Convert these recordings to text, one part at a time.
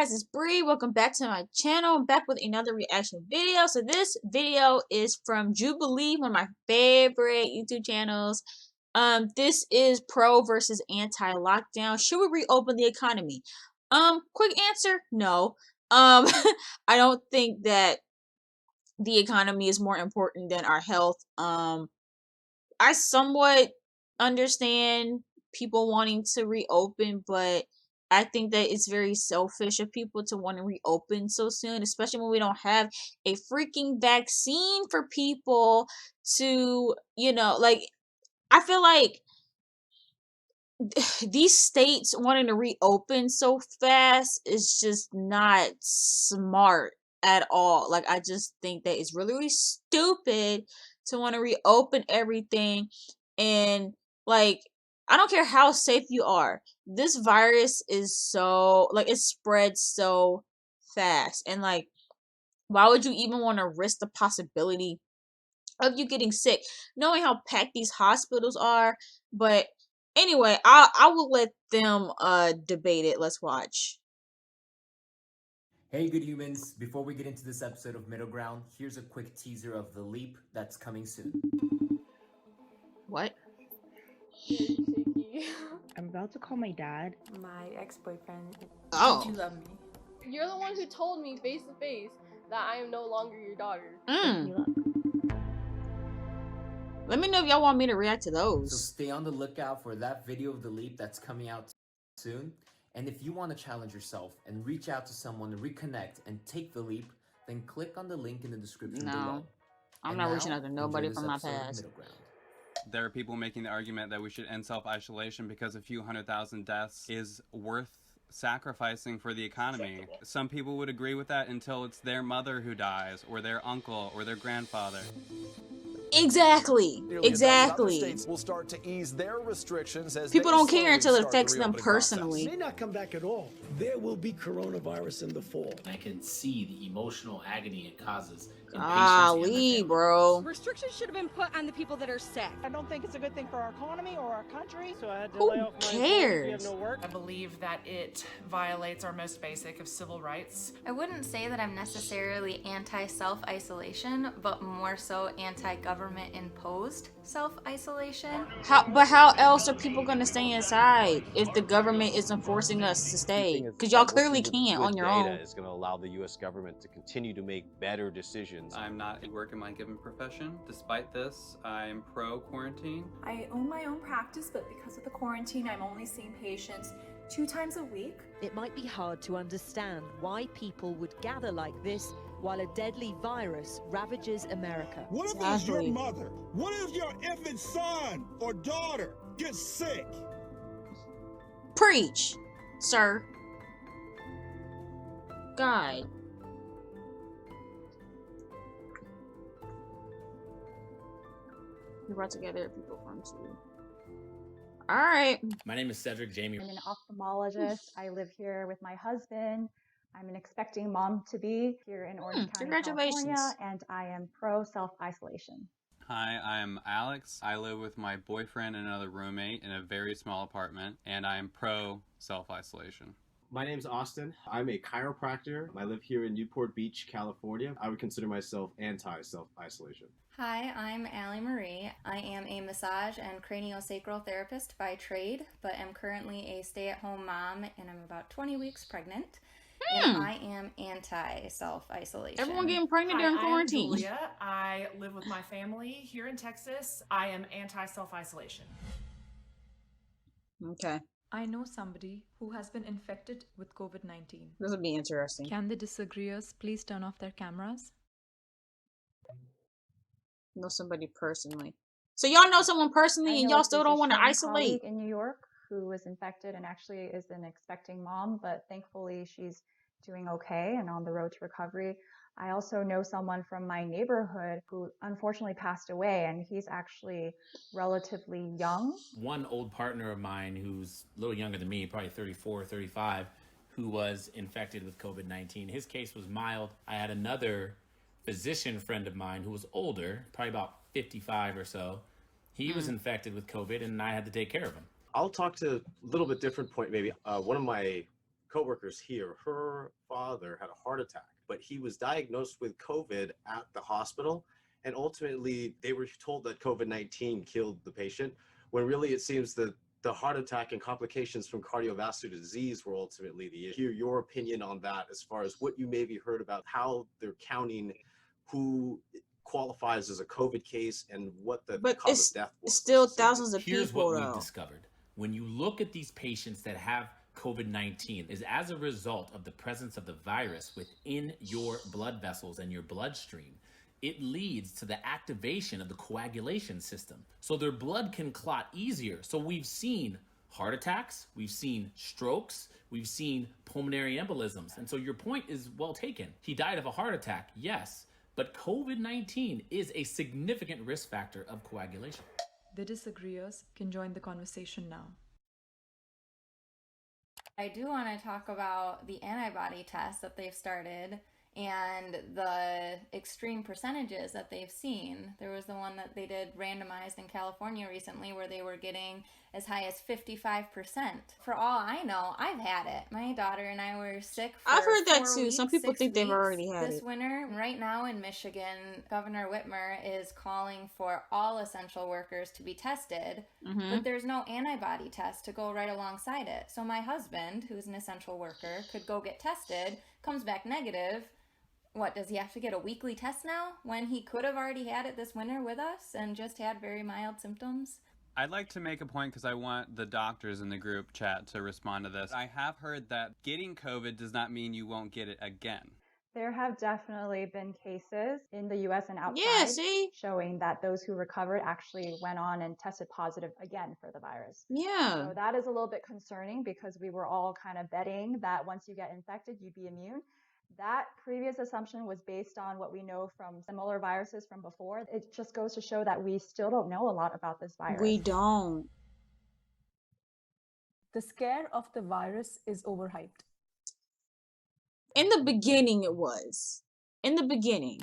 guys, it's Bree. Welcome back to my channel. I'm back with another reaction video. So this video is from Jubilee, one of my favorite YouTube channels. This is pro versus anti-lockdown. Should we reopen the economy? Quick answer, no. I don't think that the economy is more important than our health. I somewhat understand people wanting to reopen, but I think that it's very selfish of people to want to reopen so soon, especially when we don't have a freaking vaccine for people to, like, I feel like these states wanting to reopen so fast is just not smart at all. Like, I just think that it's really, really stupid to want to reopen everything. And, like, I don't care how safe you are. This virus is so, like, it spreads so fast. And, like, why would you even want to risk the possibility of you getting sick, knowing how packed these hospitals are? But anyway, I will let them debate it. Let's watch. Hey good humans, before we get into this episode of Middle Ground, here's a quick teaser of The Leap that's coming soon. What? Shaky. I'm about to call my dad. My ex-boyfriend. Oh. Did you love me? You're the one who told me face to face that I am no longer your daughter. Let me know if y'all want me to react to So those. stay on the lookout for that video of The Leap that's coming out soon. And if you want to challenge yourself and reach out to someone to reconnect and take the leap, then click on the link in the description below. I'm And not now, reaching out to nobody enjoy from my this episode of past. Middle Ground. There are people making the argument that we should end self-isolation because a few 100,000 deaths is worth sacrificing for the economy. Some people would agree with that until it's their mother who dies, or their uncle, or their grandfather. Exactly. States will start to ease their restrictions as People they don't care slowly until it start the affects them reopening process. personally. May not come back at all. There will be coronavirus in the fall. I can see the emotional agony it causes in Golly, bro. Restrictions should have been put on the people that are sick. I don't think it's a good thing for our economy or our country, so I had to Who lay off my employees. cares? We have no work. I believe that it violates our most basic of civil rights. I wouldn't say that I'm necessarily anti-self-isolation, but more so anti-government imposed self-isolation. But how else are people gonna stay inside if the government isn't forcing us to stay? Because y'all clearly can't on your own. It's going to allow the U.S. government to continue to make better decisions. I'm not at work in my given profession. Despite this, I'm pro-quarantine. I own my own practice, but because of the quarantine, I'm only seeing patients 2 times a week. It might be hard to understand why people would gather like this while a deadly virus ravages America. What if it's your mother? What if your infant son or daughter gets sick? Preach, sir. God. We brought together people from two. All right. My name is Cedric Jamie. I'm an ophthalmologist. I live here with my husband. I'm an expecting mom to be here in Orange County, Congratulations. California, and I am pro self-isolation. Hi, I'm Alex. I live with my boyfriend and another roommate in a very small apartment, and I am pro self-isolation. My name's Austin. I'm a chiropractor. I live here in Newport Beach, California. I would consider myself anti-self-isolation. Hi, I'm Allie Marie. I am a massage and craniosacral therapist by trade, but am currently a stay-at-home mom, and I'm about 20 weeks pregnant. And I am anti-self-isolation. Everyone getting pregnant during quarantine. I'm Julia. I live with my family here in Texas. I am anti-self-isolation. Okay. I know somebody who has been infected with COVID-19. This would be interesting. Can the disagreeers please turn off their cameras? Know somebody personally. So y'all know someone personally and y'all still don't want to isolate? In New York who was infected and actually is an expecting mom, but thankfully she's doing okay and on the road to recovery. I also know someone from my neighborhood who unfortunately passed away, and he's actually relatively young. One old partner of mine who's a little younger than me, probably 34, 35, who was infected with COVID-19. His case was mild. I had another physician friend of mine who was older, probably about 55 or so. He was infected with COVID, and I had to take care of him. I'll talk to a little bit different point maybe. One of my coworkers here, her father had a heart attack, but he was diagnosed with COVID at the hospital. And ultimately, they were told that COVID-19 killed the patient, when really it seems that the heart attack and complications from cardiovascular disease were ultimately the issue. Hear your opinion on that, as far as what you maybe heard about how they're counting who qualifies as a COVID case and what the But cause it's of death was. still thousands of Here's people, what we've though. discovered. When you look at these patients that have COVID-19, is as a result of the presence of the virus within your blood vessels and your bloodstream, it leads to the activation of the coagulation system. So their blood can clot easier. So we've seen heart attacks, we've seen strokes, we've seen pulmonary embolisms. And so your point is well taken. He died of a heart attack, yes, but COVID-19 is a significant risk factor of coagulation. The disagreeers can join the conversation now. I do want to talk about the antibody test that they've started and the extreme percentages that they've seen. There was the one that they did randomized in California recently where they were getting as high as 55%. For all I know, I've had it. My daughter and I were sick for I've heard that 4 too. weeks, Some people 6 think they've weeks already had this it. winter. Right now in Michigan, Governor Whitmer is calling for all essential workers to be tested, but there's no antibody test to go right alongside it. So my husband, who's an essential worker, could go get tested, comes back negative. What, does he have to get a weekly test now when he could have already had it this winter with us and just had very mild symptoms? I'd like to make a point because I want the doctors in the group chat to respond to this. I have heard that getting COVID does not mean you won't get it again. There have definitely been cases in the US and outside Yeah, see? showing that those who recovered actually went on and tested positive again for the virus. Yeah. So that is a little bit concerning because we were all kind of betting that once you get infected, you'd be immune. That previous assumption was based on what we know from similar viruses from before. It just goes to show that we still don't know a lot about this virus. We don't. The scare of the virus is overhyped. In the beginning, it was. In the beginning.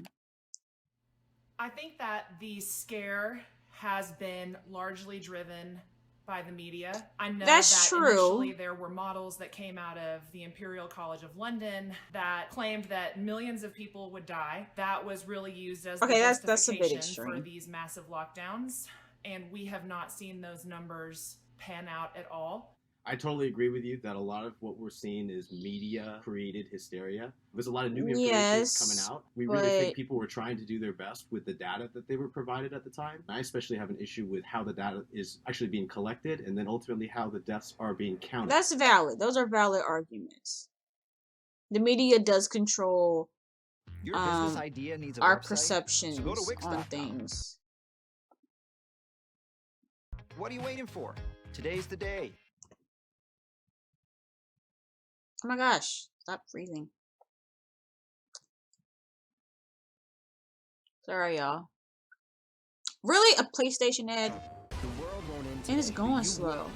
I think that the scare has been largely driven by the media. I know That's that true. initially there were models that came out of the Imperial College of London that claimed that millions of people would die. That was really used as Okay, the that's a bit justification for extreme. these massive lockdowns, and we have not seen those numbers pan out at all. I totally agree with you that a lot of what we're seeing is media created hysteria. There's a lot of new information coming out. We really think people were trying to do their best with the data that they were provided at the time. I especially have an issue with how the data is actually being collected and then ultimately how the deaths are being counted. That's valid. Those are valid arguments. The media does control Your business idea needs a our website, perceptions so go to Wix.com. on things. What are you waiting for? Today's the day. Oh my gosh, stop freezing. Sorry, y'all. Really? A PlayStation ad? The world won't end And it's today, but going you slow. will.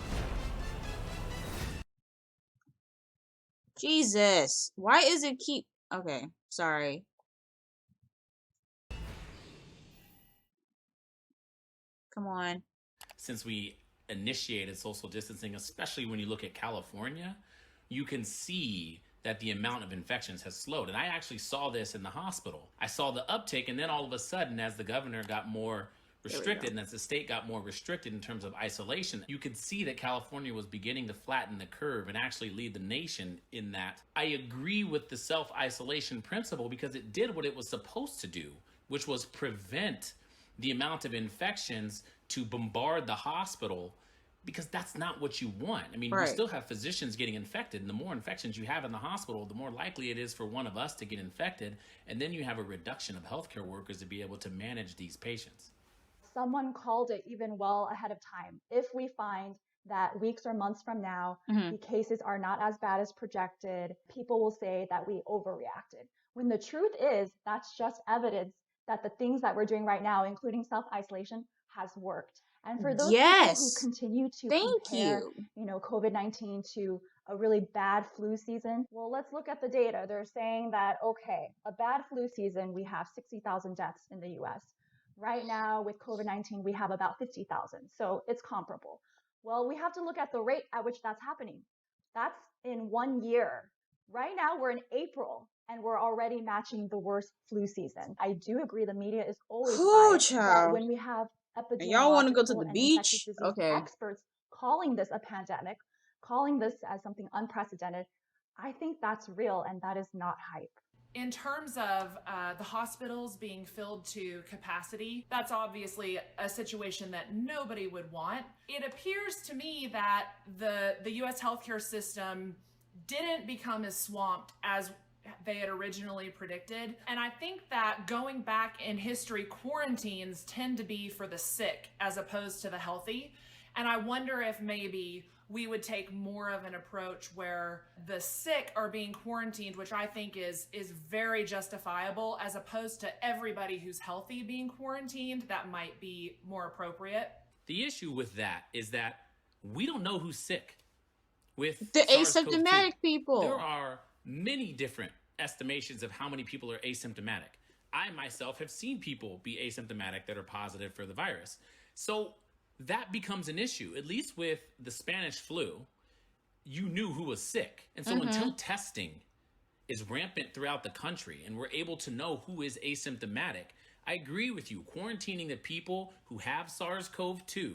Jesus. Why is it keep... Okay, sorry. Come on. Since we initiated social distancing, especially when you look at California, you can see that the amount of infections has slowed. And I actually saw this in the hospital. I saw the uptick, and then all of a sudden, as the governor got more restricted and as the state got more restricted in terms of isolation, you could see that California was beginning to flatten the curve and actually lead the nation in that. I agree with the self-isolation principle because it did what it was supposed to do, which was prevent the amount of infections to bombard the hospital, because that's not what you want. I mean, we still have physicians getting infected, and the more infections you have in the hospital, the more likely it is for one of us to get infected, and then you have a reduction of healthcare workers to be able to manage these patients. Someone called it even well ahead of time. If we find that weeks or months from now, the cases are not as bad as projected, people will say that we overreacted. When the truth is, that's just evidence that the things that we're doing right now, including self-isolation, has worked. And for those people who continue to compare, COVID-19 to a really bad flu season, well, let's look at the data. They're saying that, okay, a bad flu season, we have 60,000 deaths in the US. Right now with COVID-19, we have about 50,000. So it's comparable. Well, we have to look at the rate at which that's happening. That's in 1 year. Right now, we're in April, and we're already matching the worst flu season. I do agree the media is always Whew, biased, but child. when we have And y'all want to go to epidemiological the and infectious beach? disease Okay. experts calling this a pandemic, calling this as something unprecedented, I think that's real, and that is not hype. In terms of the hospitals being filled to capacity, that's obviously a situation that nobody would want. It appears to me that the US healthcare system didn't become as swamped as they had originally predicted. And I think that going back in history, quarantines tend to be for the sick as opposed to the healthy. And I wonder if maybe we would take more of an approach where the sick are being quarantined, which I think is very justifiable, as opposed to everybody who's healthy being quarantined. That might be more appropriate. The issue with that is that we don't know who's sick with the SARS-CoV-2. asymptomatic people. There are many different estimations of how many people are asymptomatic. I myself have seen people be asymptomatic that are positive for the virus. So that becomes an issue. At least with the Spanish flu, you knew who was sick. And so until testing is rampant throughout the country and we're able to know who is asymptomatic, I agree with you. Quarantining the people who have SARS-CoV-2,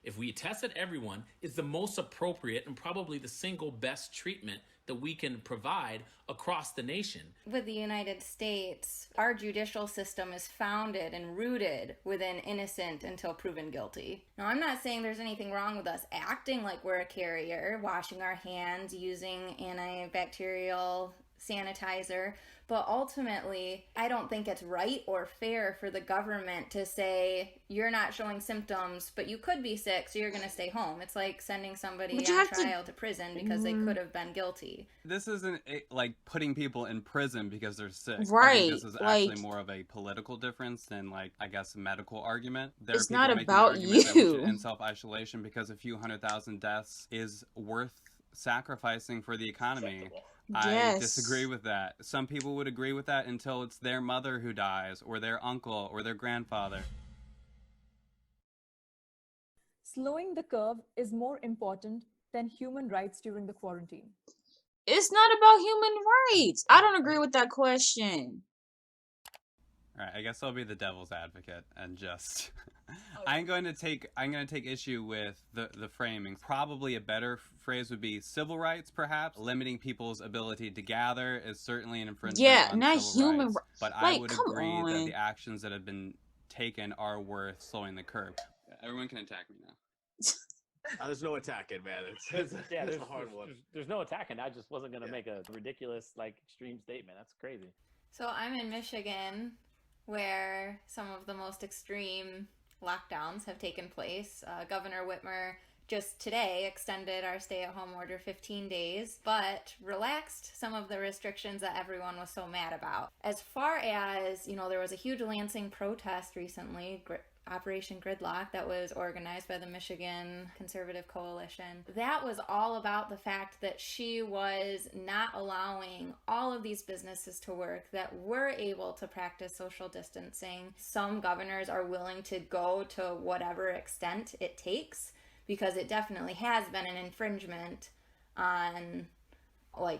if we tested everyone, is the most appropriate and probably the single best treatment that we can provide across the nation. With the United States, our judicial system is founded and rooted within innocent until proven guilty. Now, I'm not saying there's anything wrong with us acting like we're a carrier, washing our hands, using antibacterial sanitizer, but ultimately, I don't think it's right or fair for the government to say, you're not showing symptoms, but you could be sick, so you're going to stay home. It's like sending somebody on trial to prison because they could have been guilty. This isn't like putting people in prison because they're sick. Right. I think this is actually more of a political difference than, like, I guess, a medical argument. There It's are not people making the about argument that we you. should end self-isolation because a few 100,000 deaths is worth sacrificing for the economy. I disagree with that. Some people would agree with that until it's their mother who dies, or their uncle, or their grandfather. Slowing the curve is more important than human rights during the quarantine. It's not about human rights. I don't agree with that question. All right, I guess I'll be the devil's advocate and just I'm going to take issue with the framing. Probably a better phrase would be civil rights, perhaps. Limiting people's ability to gather is certainly an infringement on not civil human rights. But like, I would come agree on. that the actions that have been taken are worth slowing the curve. Everyone can attack me now. There's no attacking, man. It's a hard one. There's no attacking. I just wasn't going to make a ridiculous, like, extreme statement. That's crazy. So I'm in Michigan, where some of the most extreme lockdowns have taken place. Governor Whitmer just today extended our stay-at-home order 15 days, but relaxed some of the restrictions that everyone was so mad about. As far as, there was a huge Lansing protest recently, Operation Gridlock, that was organized by the Michigan Conservative Coalition. That was all about the fact that she was not allowing all of these businesses to work that were able to practice social distancing. Some governors are willing to go to whatever extent it takes, because it definitely has been an infringement on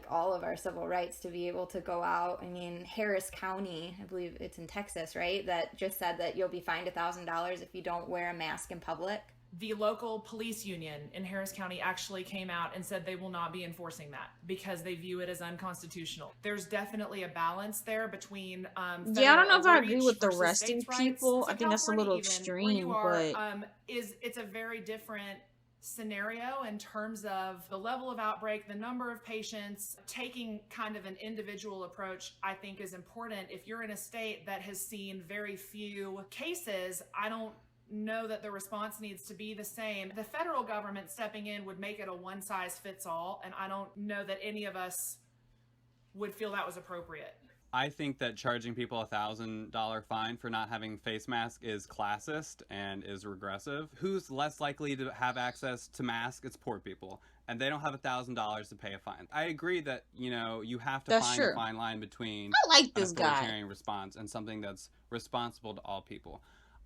all of our civil rights to be able to go out. I mean, Harris County, I believe it's in Texas, right, that just said that you'll be fined $1,000 if you don't wear a mask in public. The local police union in Harris County actually came out and said they will not be enforcing that because they view it as unconstitutional. There's definitely a balance there between I don't know if I agree with the arresting states' people. rights. So I think that's a little California, even, where you extreme, are, but it's a very different scenario in terms of the level of outbreak, the number of patients. Taking kind of an individual approach, I think, is important. If you're in a state that has seen very few cases, I don't know that the response needs to be the same. The federal government stepping in would make it a one-size-fits-all, and I don't know that any of us would feel that was appropriate. I think that charging people $1,000 fine for not having face mask is classist and is regressive. Who's less likely to have access to masks? It's poor people. And they don't have $1,000 to pay a fine. I agree that, you have to find a fine line between I like this an guy. authoritarian response and something that's responsible to all people.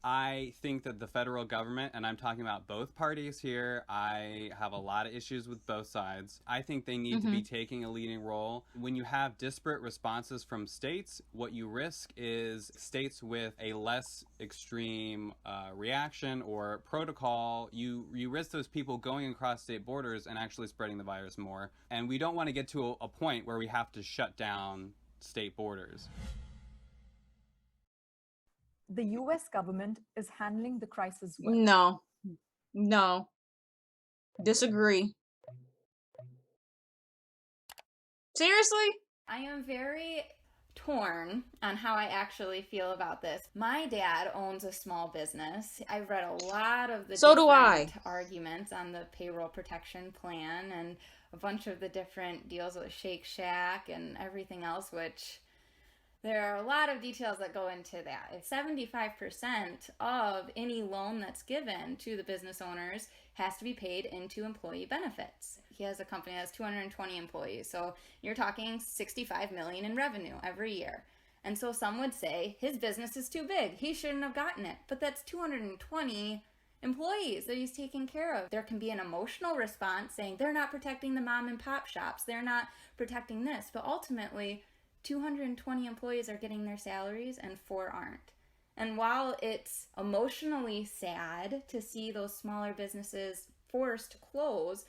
I think that the federal government, and I'm talking about both parties here, I have a lot of issues with both sides. I think they need to be taking a leading role. When you have disparate responses from states, what you risk is states with a less extreme reaction or protocol. You risk those people going across state borders and actually spreading the virus more. And we don't want to get to a point where we have to shut down state borders. The US government is handling the crisis well. No. Disagree. Seriously? I am very torn on how I actually feel about this. My dad owns a small business. I've read a lot of the different arguments on the payroll protection plan and a bunch of the different deals with Shake Shack and everything else, which there are a lot of details that go into that. If 75% of any loan that's given to the business owners has to be paid into employee benefits. He has a company that has 220 employees, so you're talking $65 million in revenue every year. And so some would say his business is too big. He shouldn't have gotten it. But that's 220 employees that he's taking care of. There can be an emotional response saying they're not protecting the mom and pop shops. They're not protecting this. But ultimately, 220 employees are getting their salaries and 4 aren't. And while it's emotionally sad to see those smaller businesses forced to close,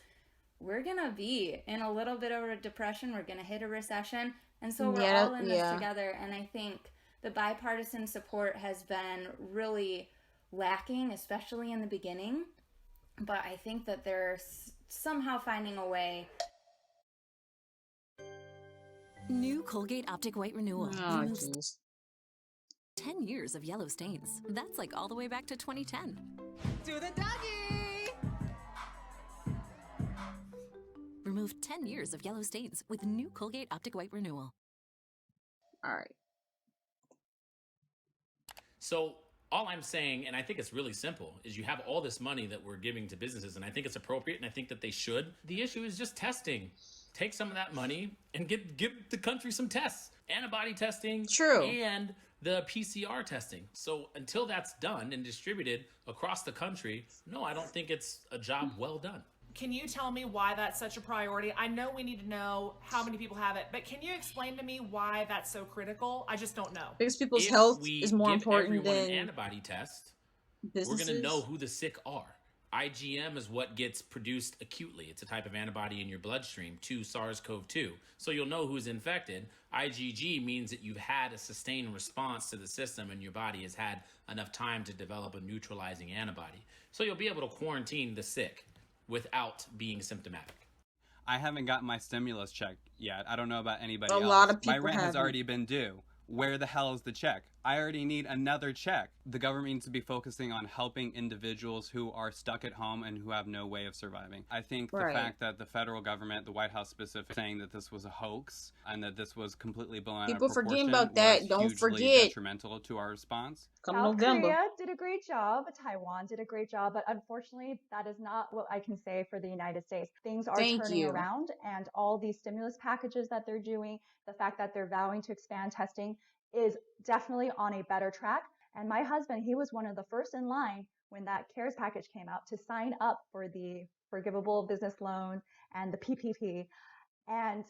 we're going to be in a little bit of a depression. We're going to hit a recession. And so we're all in this together. And I think the bipartisan support has been really lacking, especially in the beginning. But I think that they're somehow finding a way. New Colgate Optic White Renewal. Oh, jeez. 10 years of yellow stains. That's like all the way back to 2010. Do the doggy! Remove 10 years of yellow stains with new Colgate Optic White Renewal. All right. So all I'm saying, and I think it's really simple, is you have all this money that we're giving to businesses, and I think it's appropriate, and I think that they should. The issue is just testing. Take some of that money and give the country some tests. Antibody testing. True. And the PCR testing. So until that's done and distributed across the country, no, I don't think it's a job well done. Can you tell me why that's such a priority? I know we need to know how many people have it, but can you explain to me why that's so critical? I just don't know. Because people's health is more important than an antibody test. Businesses? We're going to know who the sick are. IgM is what gets produced acutely. It's a type of antibody in your bloodstream to SARS-CoV-2. So you'll know who's infected. IgG means that you've had a sustained response to the system and your body has had enough time to develop a neutralizing antibody. So you'll be able to quarantine the sick without being symptomatic. I haven't gotten my stimulus check yet. I don't know about anybody else. A lot of people My rent has haven't. already been due. Where the hell is the check? I already need another check. The government needs to be focusing on helping individuals who are stuck at home and who have no way of surviving. I think the fact that the federal government, the White House specifically, saying that this was a hoax and that this was completely blown out of People proportion forgetting about that. was Don't hugely forget. detrimental to our response. South Korea did a great job. Taiwan did a great job. But unfortunately, that is not what I can say for the United States. Things are turning around, and all these stimulus packages that they're doing, the fact that they're vowing to expand testing, is definitely on a better track. And my husband, he was one of the first in line when that CARES package came out to sign up for the forgivable business loan and the PPP. And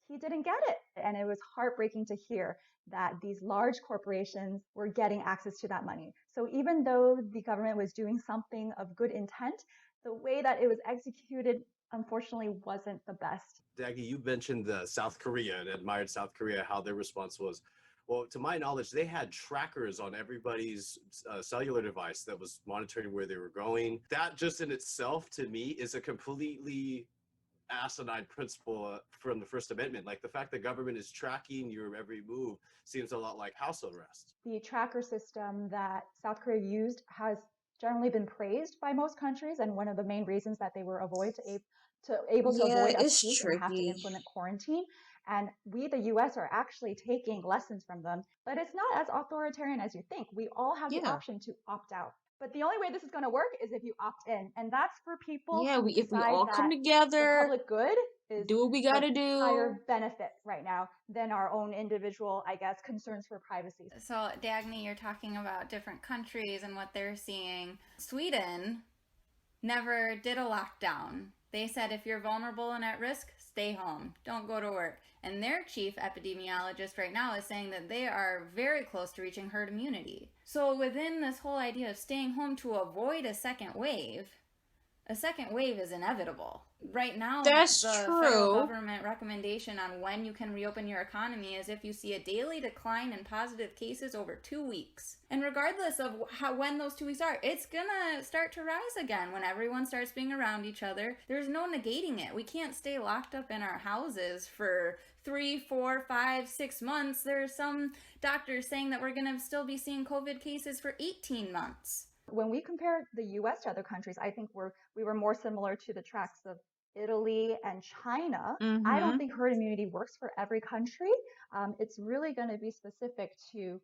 he didn't get it. And it was heartbreaking to hear that these large corporations were getting access to that money. So even though the government was doing something of good intent, the way that it was executed, unfortunately, wasn't the best. Daggy, you mentioned South Korea and admired South Korea, how their response was. Well, to my knowledge, they had trackers on everybody's cellular device that was monitoring where they were going. That just in itself, to me, is a completely asinine principle from the First Amendment. Like the fact that government is tracking your every move seems a lot like house arrest. The tracker system that South Korea used has generally been praised by most countries, and one of the main reasons that they were able to avoid a peak and have to implement quarantine. And we, the US, are actually taking lessons from them, but it's not as authoritarian as you think. We all have the option to opt out. But the only way this is going to work is if you opt in. And that's for people who if we decide all that come the together, public good is do what we gotta the do. higher benefit right now than our own individual, I guess, concerns for privacy. So, Dagny, you're talking about different countries and what they're seeing. Sweden never did a lockdown. They said if you're vulnerable and at risk, stay home. Don't go to work. And their chief epidemiologist right now is saying that they are very close to reaching herd immunity. So within this whole idea of staying home to avoid a second wave is inevitable. Right now, That's the true. federal government recommendation on when you can reopen your economy is if you see a daily decline in positive cases over 2 weeks. And regardless of when those 2 weeks are, it's gonna start to rise again when everyone starts being around each other. There's no negating it. We can't stay locked up in our houses for 3, 4, 5, 6 months. There's some doctors saying that we're gonna still be seeing COVID cases for 18 months. When we compare the US to other countries, I think we were more similar to the tracks of Italy and China. I don't think herd immunity works for every country. It's really going to be specific to,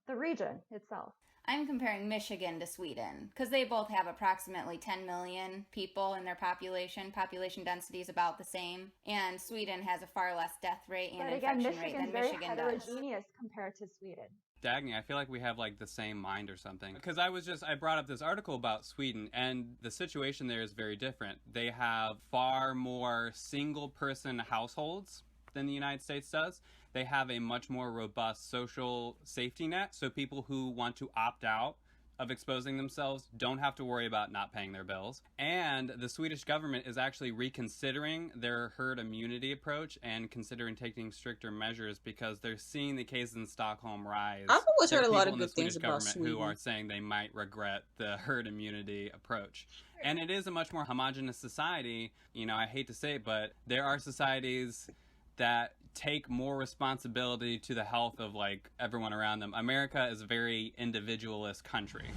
the region itself. I'm comparing Michigan to Sweden because they both have approximately 10 million people in their population. Population density is about the same. And Sweden has a far less death rate and infection rate than Michigan does. Michigan's very heterogeneous compared to Sweden. Dagny, I feel like we have like the same mind or something. Because I brought up this article about Sweden, and the situation there is very different. They have far more single person households than the United States does. They have a much more robust social safety net, so people who want to opt out of exposing themselves don't have to worry about not paying their bills. And the Swedish government is actually reconsidering their herd immunity approach and considering taking stricter measures because they're seeing the cases in Stockholm rise. I've always heard a lot of People in the good things Swedish about government who Sweden. are saying they might regret the herd immunity approach. And it is a much more homogenous society. I hate to say it, but there are societies that take more responsibility to the health of like everyone around them. America is a very individualist country.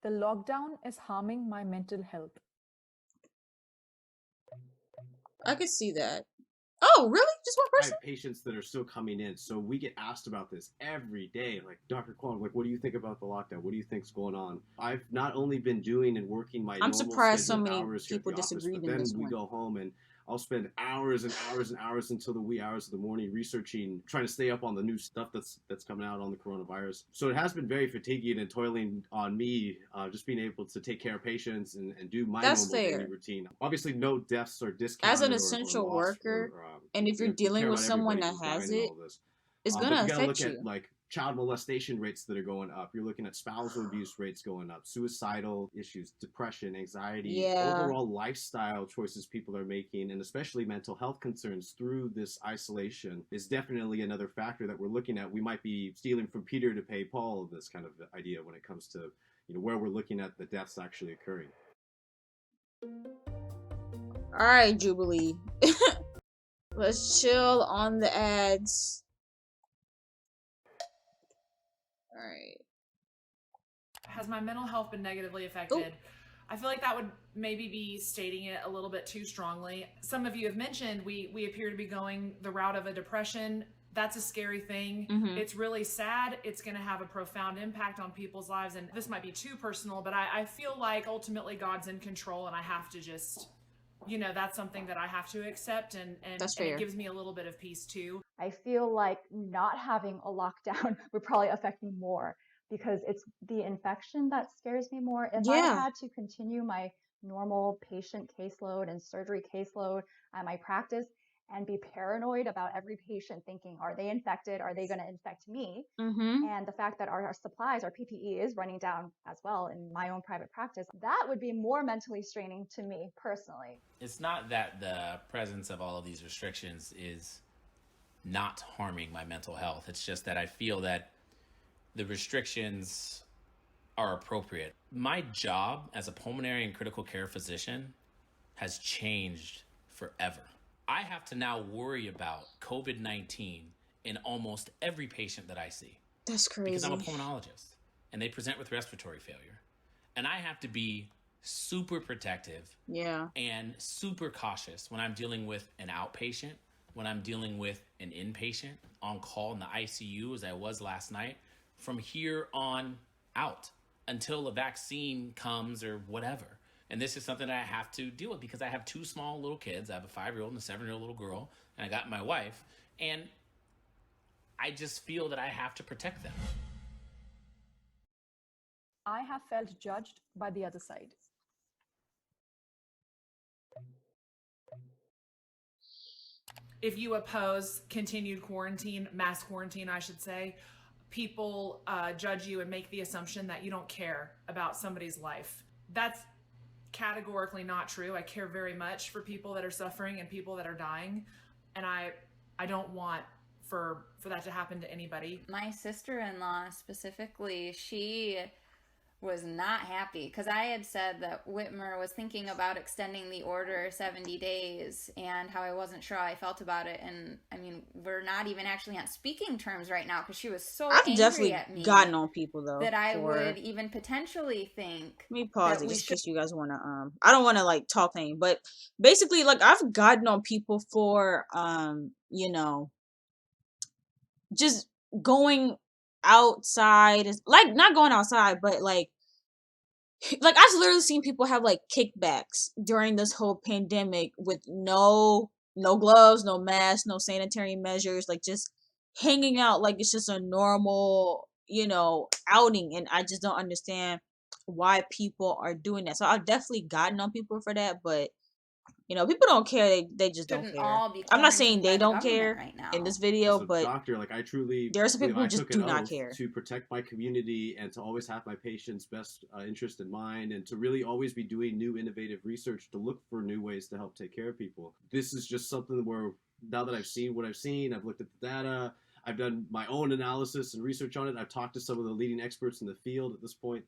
The lockdown is harming my mental health. I could see that. Oh, really? Just one I person? have patients that are still coming in, so we get asked about this every day. Like, Dr. Kwong, what do you think about the lockdown? What do you think's going on? I've not only been doing and working my normal surprised so scheduled many hours here at people the office, disagreed but in then this we one. go home and I'll spend hours and hours and hours until the wee hours of the morning researching, trying to stay up on the new stuff that's coming out on the coronavirus. So it has been very fatiguing and toiling on me, just being able to take care of patients and do my normal daily routine. Obviously, no deaths or discounted. As an essential worker, and if you're we dealing care with about someone everybody that who's has dying and it, all this. it's But gonna you gotta affect look you. at like child molestation rates that are going up. You're looking at spousal abuse rates going up, suicidal issues, depression, anxiety, overall lifestyle choices people are making, and especially mental health concerns through this isolation is definitely another factor that we're looking at. We might be stealing from Peter to pay Paul, this kind of idea when it comes to where we're looking at the deaths actually occurring. All right, Jubilee. Let's chill on the ads. All right. Has my mental health been negatively affected? I feel like that would maybe be stating it a little bit too strongly. Some of you have mentioned we appear to be going the route of a depression. That's a scary thing. It's really sad. It's going to have a profound impact on people's lives. And this might be too personal, but I feel like ultimately God's in control and I have to just, that's something that I have to accept. And it gives me a little bit of peace too. I feel like not having a lockdown would probably affect me more because it's the infection that scares me more. If I had to continue my normal patient caseload and surgery caseload at my practice and be paranoid about every patient thinking, are they infected? Are they going to infect me? And the fact that our supplies, our PPE is running down as well in my own private practice, that would be more mentally straining to me personally. It's not that the presence of all of these restrictions is not harming my mental health. It's just that I feel that the restrictions are appropriate. My job as a pulmonary and critical care physician has changed forever. I have to now worry about COVID-19 in almost every patient that I see. That's crazy. Because I'm a pulmonologist and they present with respiratory failure. And I have to be super protective, yeah, and super cautious when I'm dealing with an outpatient, when I'm dealing with an inpatient on call in the ICU, as I was last night, from here on out until a vaccine comes or whatever. And this is something that I have to deal with because I have two small little kids. I have a 5-year-old and a 7-year-old little girl, and I got my wife. And I just feel that I have to protect them. I have felt judged by the other side. If you oppose continued quarantine, mass quarantine, I should say, people judge you and make the assumption that you don't care about somebody's life. That's categorically not true. I care very much for people that are suffering and people that are dying, and I don't want for that to happen to anybody. My sister-in-law specifically, she was not happy because I had said that Whitmer was thinking about extending the order 70 days and how I wasn't sure how I felt about it. And I mean, we're not even actually on speaking terms right now because she was so I've angry definitely at me gotten on people though that I would even potentially think. Let me pause that it we just in should- case you guys want to I don't want to like talk name, but basically like I've gotten on people for you know, just going outside is like not going outside, but like I've literally seen people have like kickbacks during this whole pandemic with no gloves, no mask, no sanitary measures, like just hanging out like it's just a normal, you know, outing, and I just don't understand why people are doing that. So I've definitely gotten on people for that, but you know, people don't care. They just don't shouldn't care. all be I'm not saying quarantined by they the don't government care right now. in this video, As a but doctor, like I truly there are some believe people who I just took do an not oath care. to protect my community and to always have my patient's best interest in mind, and to really always be doing new innovative research to look for new ways to help take care of people. This is just something where now that I've seen what I've seen, I've looked at the data, I've done my own analysis and research on it, I've talked to some of the leading experts in the field at this point.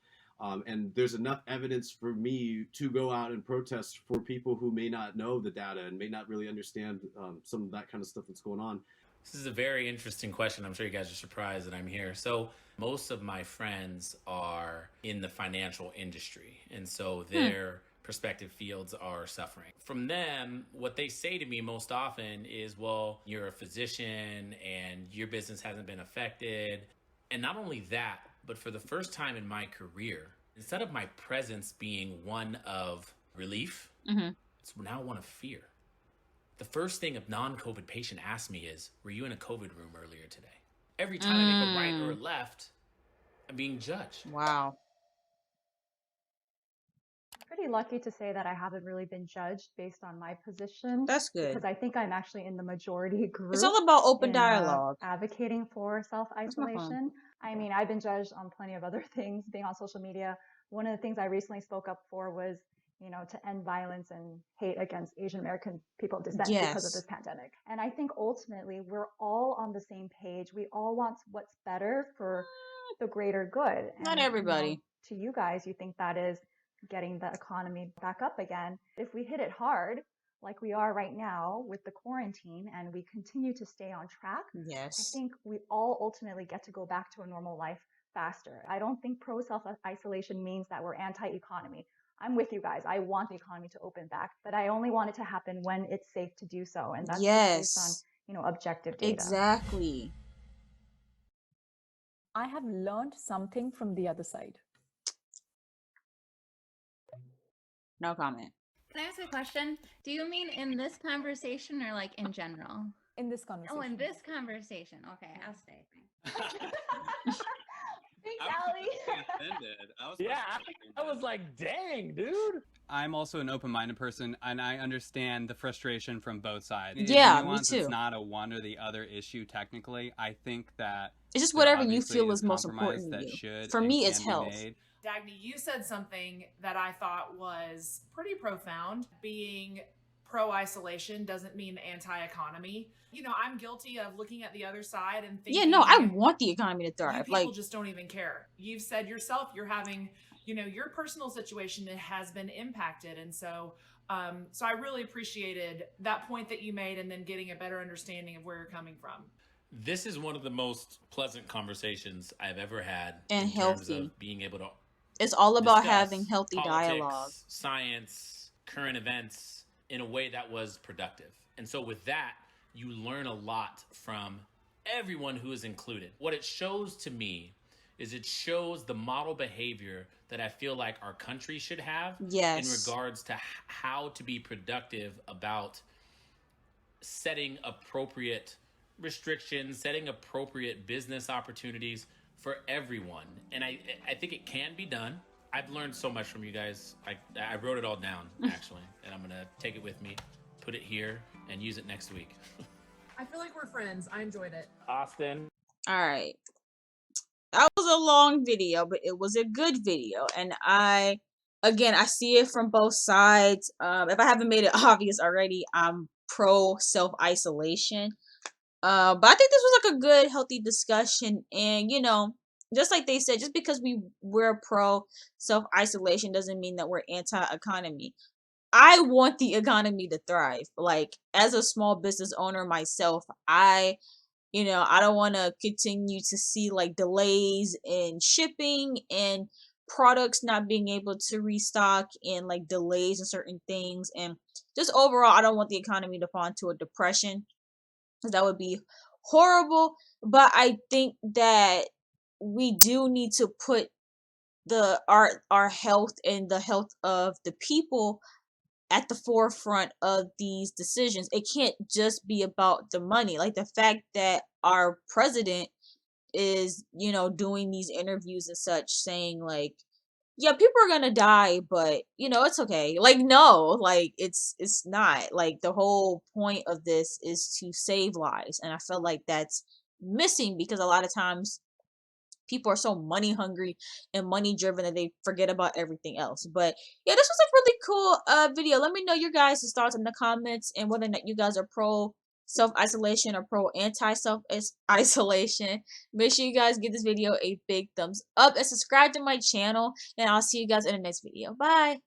And there's enough evidence for me to go out and protest for people who may not know the data and may not really understand some of that kind of stuff that's going on. This is a very interesting question. I'm sure you guys are surprised that I'm here. So most of my friends are in the financial industry, and so their prospective fields are suffering. From them, what they say to me most often is, well, you're a physician and your business hasn't been affected. And not only that, but for the first time in my career, instead of my presence being one of relief, it's now one of fear. The first thing a non-COVID patient asks me is, were you in a COVID room earlier today? Every time I make a right or a left, I'm being judged. Wow. Pretty lucky to say that I haven't really been judged based on my position. That's good. Because I think I'm actually in the majority group. It's all about open in, dialogue. Advocating for self-isolation. I mean, I've been judged on plenty of other things, being on social media. One of the things I recently spoke up for was, you know, to end violence and hate against Asian American people of descent because of this pandemic. And I think ultimately we're all on the same page. We all want what's better for the greater good. Not everybody. You know, to you guys, you think that is getting the economy back up again. If we hit it hard, like we are right now with the quarantine, and we continue to stay on track, I think we all ultimately get to go back to a normal life faster. I don't think pro self-isolation means that we're anti-economy. I'm with you guys. I want the economy to open back, but I only want it to happen when it's safe to do so. And that's just based on, you know, objective data. Exactly. I have learned something from the other side. No comment. Can I ask a question? Do you mean in this conversation or like in general? In this conversation. Oh, in this conversation. Okay, I'll stay. Thanks, Allie. I was like, dang, dude. I'm also an open-minded person, and I understand the frustration from both sides. Yeah, me Nuance, too. It's not a one or the other issue technically. I think that it's just there whatever you obviously feel is is most compromise important that to you. should For and me, can it's be health. made. Dagny, you said something that I thought was pretty profound. Being pro-isolation doesn't mean anti-economy. You know, I'm guilty of looking at the other side and thinking, Yeah, no, I want the economy to you thrive. people Like, just don't even care. You've said yourself you're having, you know, your personal situation has been impacted, and so I really appreciated that point that you made, and then getting a better understanding of where you're coming from. This is one of the most pleasant conversations I've ever had And in terms healthy. of being able to It's all about discuss having healthy dialogue. politics, science, current events in a way that was productive. And so with that, you learn a lot from everyone who is included. What it shows to me is it shows the model behavior that I feel like our country should have in regards to how to be productive about setting appropriate restrictions, setting appropriate business opportunities for everyone. And I think it can be done. I've learned so much from you guys. I wrote it all down, actually, and I'm going to take it with me, put it here, and use it next week. I feel like we're friends. I enjoyed it. Austin. All right. That was a long video, but it was a good video. And I see it from both sides. If I haven't made it obvious already, I'm pro self-isolation. But I think this was like a good, healthy discussion. And, you know, just like they said, just because we're pro self-isolation doesn't mean that we're anti-economy. I want the economy to thrive. Like, as a small business owner myself, I don't want to continue to see like delays in shipping and products not being able to restock and like delays in certain things. And just overall, I don't want the economy to fall into a depression, because that would be horrible. But I think that we do need to put our health and the health of the people at the forefront of these decisions. It can't just be about the money. Like, the fact that our president is, doing these interviews and such, saying like, yeah, people are gonna die, but it's okay. Like, no, like it's not. Like, the whole point of this is to save lives, and I feel like that's missing, because a lot of times people are so money hungry and money driven that they forget about everything else. But yeah, this was a really cool video. Let me know your guys' thoughts in the comments, and whether or not you guys are pro self-isolation or pro anti-self-isolation. Make sure you guys give this video a big thumbs up and subscribe to my channel, and I'll see you guys in the next video. Bye.